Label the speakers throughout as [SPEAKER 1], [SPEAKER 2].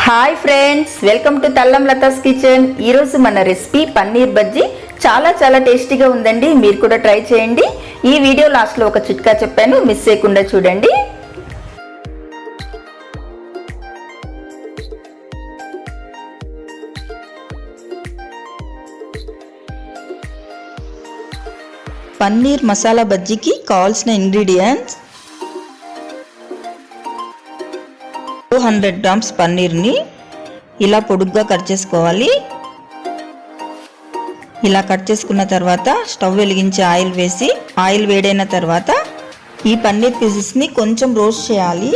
[SPEAKER 1] Hi friends, welcome to Latha's kitchen. ఈరోజు మన recipe paneer bajji చాలా టేస్టీగా ఉందండి. మీరు కూడా ట్రై చేయండి. ఈ వీడియో లాస్ట్లో ఒక చిట్కా చెప్పాను, మిస్ చేయకుండా చూడండి. పన్నీర్ మసాలా బజ్జీకి కావాల్సిన ఇంగ్రీడియంట్స్: 200 గ్రామ్స్ పన్నీర్ని ఇలా పొడుగ్గా కట్ చేసుకోవాలి. ఇలా కట్ చేసుకున్న తర్వాత స్టవ్ వెలిగించి ఆయిల్ వేసి, ఆయిల్ వేడైన తర్వాత ఈ పన్నీర్ పీసెస్ని కొంచెం రోస్ట్ చేయాలి.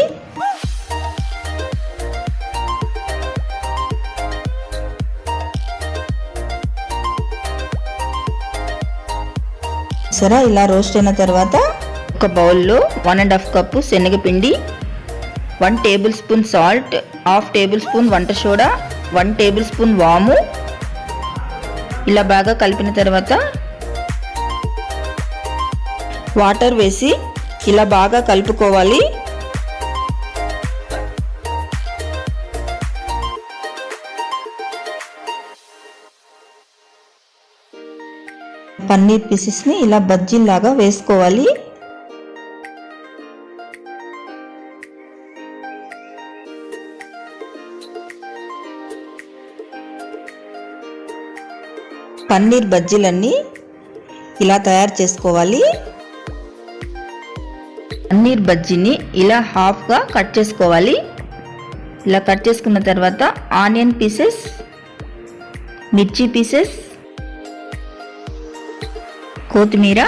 [SPEAKER 1] సరే, ఇలా రోస్ట్ అయిన తర్వాత ఒక బౌల్లో 1.5 కప్పు శనగపిండి, 1 table spoon salt, 1/2 table spoon వంట సోడా, 1 టేబుల్ స్పూన్ వాము ఇలా బాగా కలిపిన తర్వాత వాటర్ వేసి ఇలా బాగా కలుపుకోవాలి. పన్నీర్ పీసెస్ని ఇలా బజ్జీలాగా వేసుకోవాలి. పన్నీర్ బజ్జీలన్నీ ఇలా తయారు చేసుకోవాలి. పన్నీర్ బజ్జీని ఇలా హాఫ్గా కట్ చేసుకోవాలి. ఇలా కట్ చేసుకున్న తర్వాత ఆనియన్ పీసెస్, మిర్చి పీసెస్, కొత్తిమీర,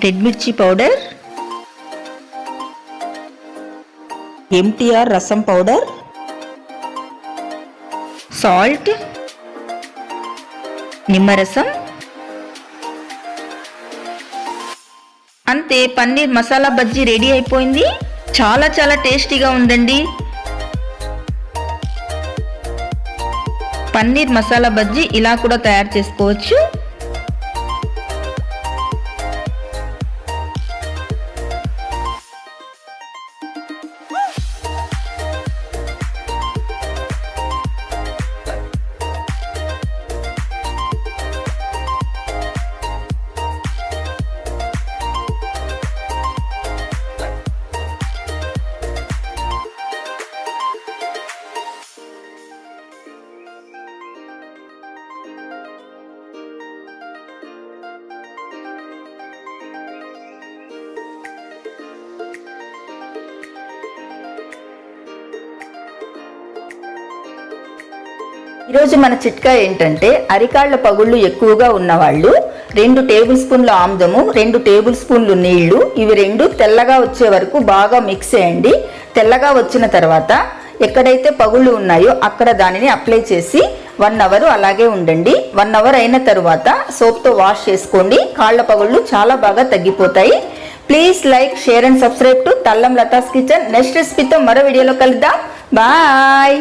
[SPEAKER 1] రెడ్ మిర్చి పౌడర్, MTR రసం పౌడర్, సాల్ట్, నిమ్మరసం, అంతే. పన్నీర్ మసాలా బజ్జీ రెడీ అయిపోయింది. చాలా టేస్టీగా ఉందండి. పన్నీర్ మసాలా బజ్జీ ఇలా కూడా తయారు చేసుకోవచ్చు. ఈరోజు మన చిట్కా ఏంటంటే, అరికాళ్ల పగుళ్ళు ఎక్కువగా ఉన్నవాళ్ళు 2 టేబుల్ స్పూన్ల ఆమ్దము, 2 టేబుల్ స్పూన్లు నీళ్లు, ఇవి 2 తెల్లగా వచ్చే వరకు బాగా మిక్స్ చేయండి. తెల్లగా వచ్చిన తర్వాత ఎక్కడైతే పగుళ్ళు ఉన్నాయో అక్కడ దానిని అప్లై చేసి 1 అవర్ అలాగే ఉండండి. 1 అవర్ అయిన తర్వాత సోప్తో వాష్ చేసుకోండి. కాళ్ల పగుళ్ళు చాలా బాగా తగ్గిపోతాయి. Please like, share and subscribe to Latha's kitchen. Next రెసిపీతో మరో వీడియోలో కలుద్దాం. బాయ్.